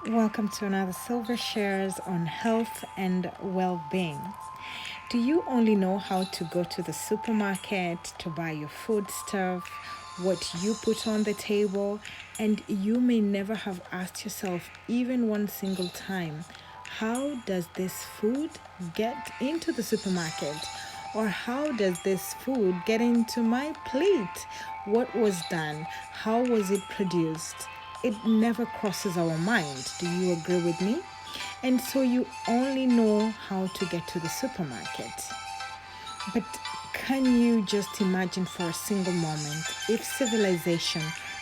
Welcome to another Silver Shares on health and well-being. Do you only know how to go to the supermarket to buy your food stuff, what you put on the table, and you may never have asked yourself even one single time, how does this food get into the supermarket? Or how does this food get into my plate? What was done? How was it produced? It never crosses our mind. Do you agree with me? And so you only know how to get to the supermarket. But can you just imagine for a single moment if civilization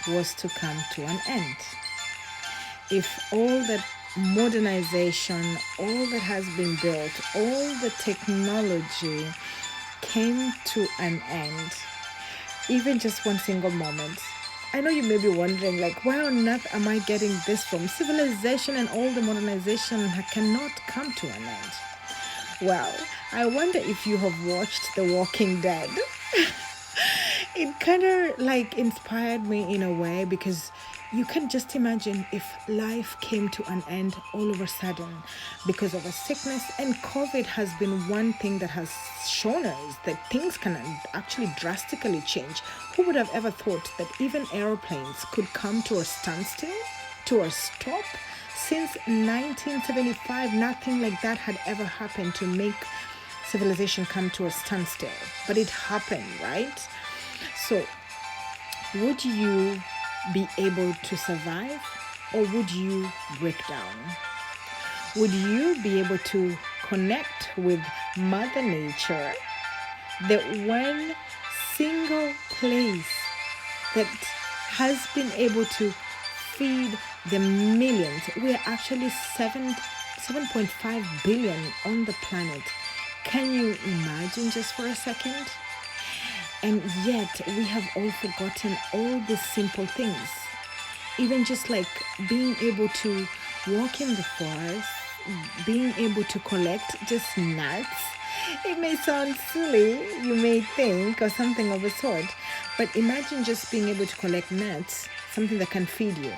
was to come to an end? If all that modernization, all that has been built, all the technology came to an end, even just one single moment. I know you may be wondering, like, why on earth am I getting this from? Civilization and all the modernization cannot come to an end. Well, I wonder if you have watched The Walking Dead. It kind of like inspired me in a way because you can just imagine if life came to an end all of a sudden because of a sickness. And COVID has been one thing that has shown us that things can actually drastically change. Who would have ever thought that even aeroplanes could come to a standstill, to a stop? Since 1975, nothing like that had ever happened to make civilization come to a standstill. But it happened, right? So, would you be able to survive, or would you break down? Would you be able to connect with Mother Nature? That one single place that has been able to feed the millions. We are actually 7.5 billion on the planet. Can you imagine just for a second? And yet we have all forgotten all these simple things. Even just like being able to walk in the forest, being able to collect just nuts. It may sound silly, you may think, or something of the sort, but imagine just being able to collect nuts, something that can feed you,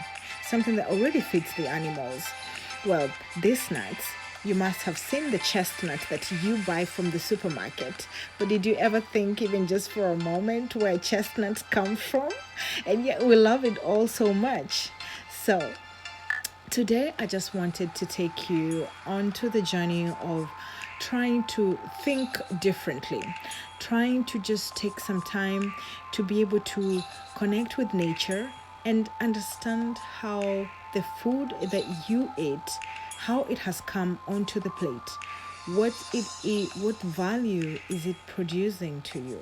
something that already feeds the animals. Well, these nuts, you must have seen the chestnut that you buy from the supermarket. But did you ever think, even just for a moment, where chestnuts come from? And yet we love it all so much. So today I just wanted to take you onto the journey of trying to think differently, trying to just take some time to be able to connect with nature and understand how the food that you ate, how it has come onto the plate, what value is it producing to you.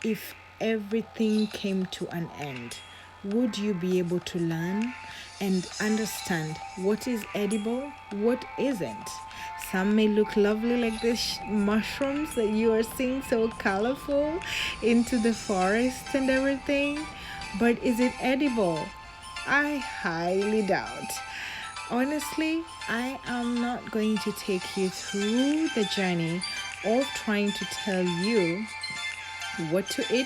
If everything came to an end, would you be able to learn and understand what is edible, what isn't? Some may look lovely, like these mushrooms that you are seeing so colorful into the forest and everything, but is it edible? I highly doubt. Honestly, I am not going to take you through the journey of trying to tell you what to eat,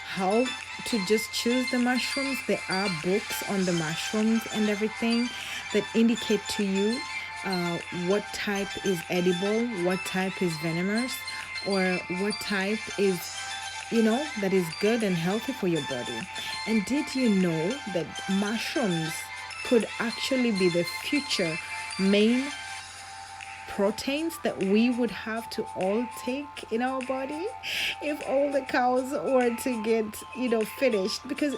how to just choose the mushrooms. There are books on the mushrooms and everything that indicate to you what type is edible, what type is venomous, or what type is, that is good and healthy for your body. And did you know that mushrooms could actually be the future main proteins that we would have to all take in our body if all the cows were to get, finished? Because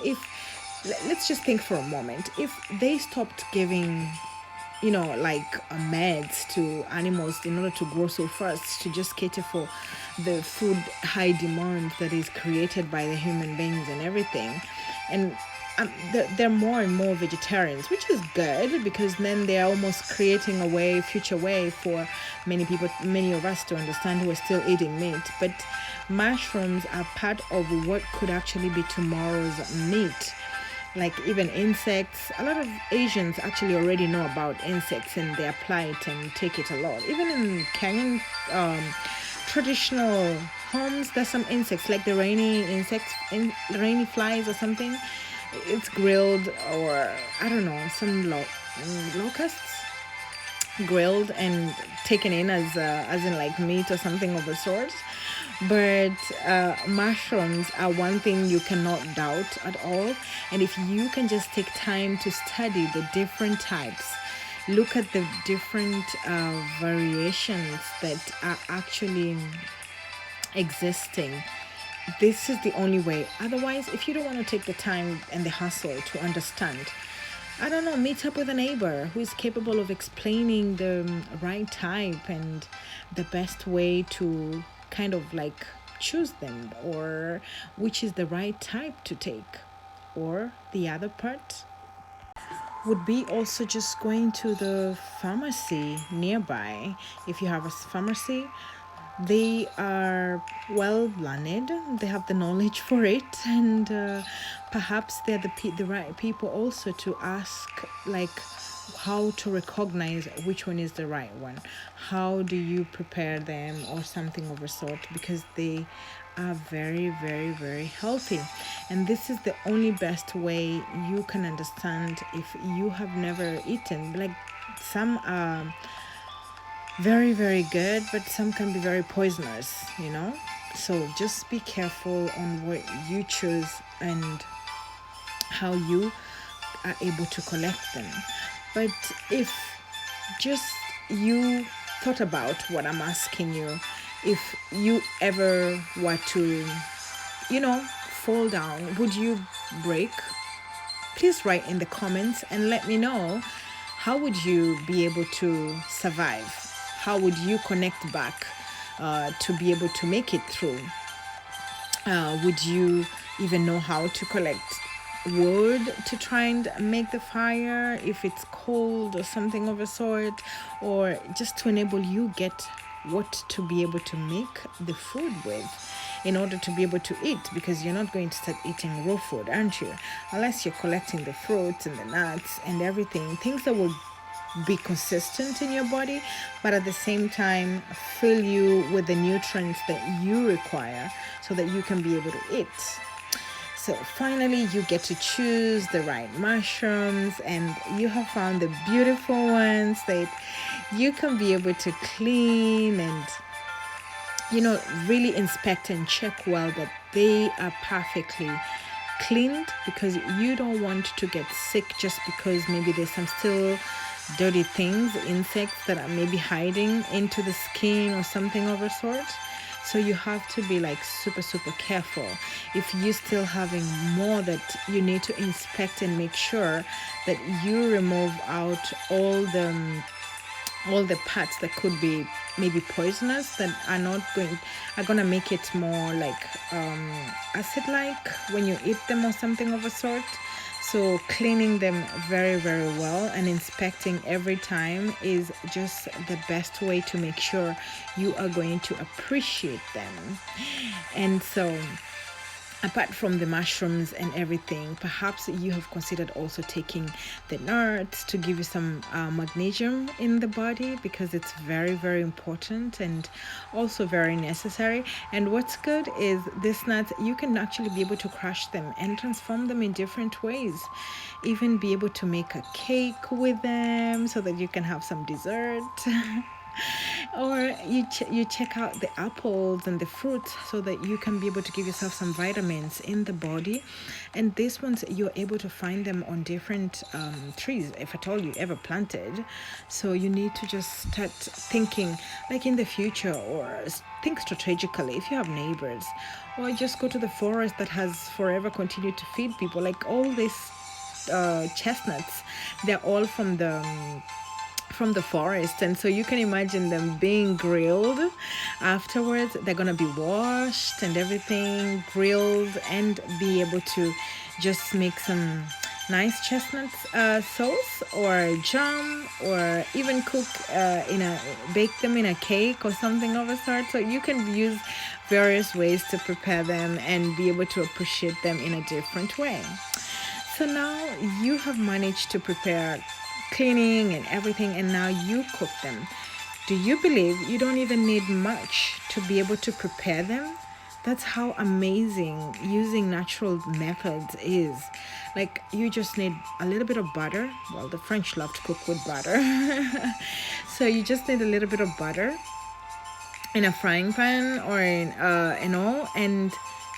let's just think for a moment, if they stopped giving meds to animals in order to grow so fast to just cater for the food high demand that is created by the human beings and everything. And they're more and more vegetarians, which is good because then they're almost creating a future way for many of us to understand who are still eating meat. But mushrooms are part of what could actually be tomorrow's meat. Like even insects, a lot of Asians actually already know about insects and they apply it and take it a lot. Even in Kenyan traditional homes, there's some insects like the rainy flies or something. It's grilled, or I don't know, some locusts, grilled and taken in as in like meat or something of the sort. But mushrooms are one thing you cannot doubt at all. And if you can just take time to study the different types, look at the different variations that are actually existing, this is the only way. Otherwise, if you don't want to take the time and the hustle to understand, I don't know, meet up with a neighbor who is capable of explaining the right type and the best way to kind of like choose them, or which is the right type to take. Or the other part would be also just going to the pharmacy nearby. If you have a pharmacy, they are well learned, they have the knowledge for it, and perhaps they're the right people also to ask, like, how to recognize which one is the right one, how do you prepare them, or something of a sort, because they are very, very, very healthy. And this is the only best way you can understand if you have never eaten. Like, some are very, very good, but some can be very poisonous, you know. So just be careful on what you choose and how you are able to collect them. But if just you thought about what I'm asking you, if you ever were to, fall down, would you break? Please write in the comments and let me know, how would you be able to survive? How would you connect back to be able to make it through? Would you even know how to collect wood to try and make the fire if it's cold or something of a sort, or just to enable you get what to be able to make the food with in order to be able to eat, because you're not going to start eating raw food, aren't you? Unless you're collecting the fruits and the nuts and everything, things that will be consistent in your body, but at the same time fill you with the nutrients that you require so that you can be able to eat. So finally, you get to choose the right mushrooms, and you have found the beautiful ones that you can be able to clean and, really inspect and check well that they are perfectly cleaned, because you don't want to get sick just because maybe there's some still dirty things, insects that are maybe hiding into the skin or something of a sort. So you have to be like super, super careful. If you're still having more that you need to inspect and make sure that you remove out all the parts that could be maybe poisonous, that are gonna make it more like acid-like when you eat them or something of a sort. So cleaning them very, very well and inspecting every time is just the best way to make sure you are going to appreciate them. And so, apart from the mushrooms and everything, perhaps you have considered also taking the nuts to give you some magnesium in the body, because it's very, very important and also very necessary. And what's good is these nuts, you can actually be able to crush them and transform them in different ways. Even be able to make a cake with them so that you can have some dessert. Or you check out the apples and the fruits so that you can be able to give yourself some vitamins in the body. And these ones, you're able to find them on different trees, if at all you ever planted. So you need to just start thinking like in the future, or think strategically if you have neighbors, or just go to the forest that has forever continued to feed people. Like all these chestnuts, they're all from the forest, and so you can imagine them being grilled afterwards. They're gonna be washed and everything, grilled, and be able to just make some nice chestnuts sauce or jam, or even bake them in a cake or something of a sort. So you can use various ways to prepare them and be able to appreciate them in a different way. So now you have managed to prepare cleaning and everything, and now you cook them. Do you believe you don't even need much to be able to prepare them? That's how amazing using natural methods is. Like, you just need a little bit of butter. Well, the French love to cook with butter. So you just need a little bit of butter in a frying pan or in all, and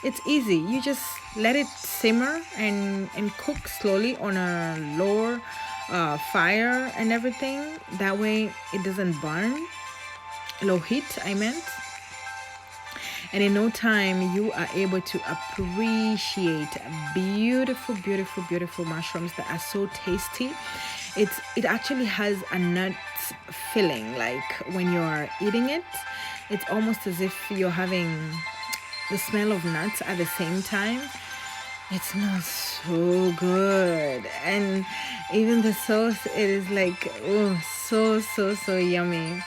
it's easy. You just let it simmer and cook slowly on a lower fire and everything. That way it doesn't burn. Low heat, I meant. And in no time, you are able to appreciate beautiful, beautiful, beautiful mushrooms that are so tasty. It actually has a nut filling. Like, when you're eating it, it's almost as if you're having the smell of nuts at the same time. It smells so good. And even the sauce, it is like, oh, so, so, so yummy.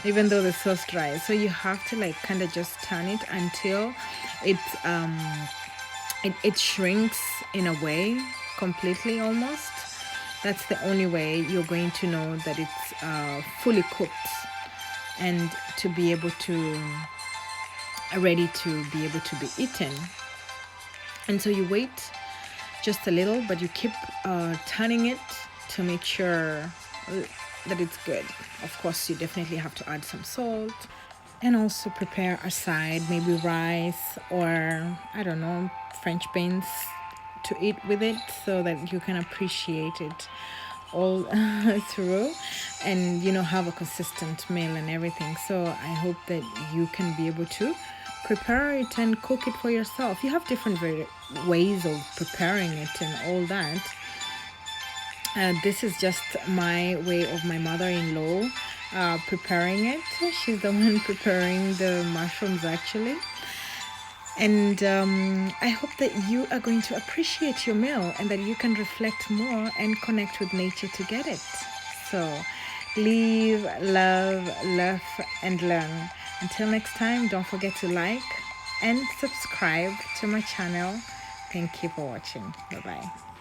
Even though the sauce dries, so you have to like kind of just turn it until it shrinks in a way, completely almost. That's the only way you're going to know that it's fully cooked and to be able to ready to be able to be eaten. And so you wait just a little, but you keep turning it to make sure that it's good. Of course, you definitely have to add some salt, and also prepare aside maybe rice or, I don't know, French beans to eat with it, so that you can appreciate it all through, and have a consistent meal and everything. So I hope that you can be able to prepare it and cook it for yourself. You have different ways of preparing it and all that. This is just my way of my mother-in-law preparing it. She's the one preparing the mushrooms, actually. And I hope that you are going to appreciate your meal, and that you can reflect more and connect with nature to get it. So live, love, laugh, and learn. Until next time, don't forget to like and subscribe to my channel. Thank you for watching. Bye-bye.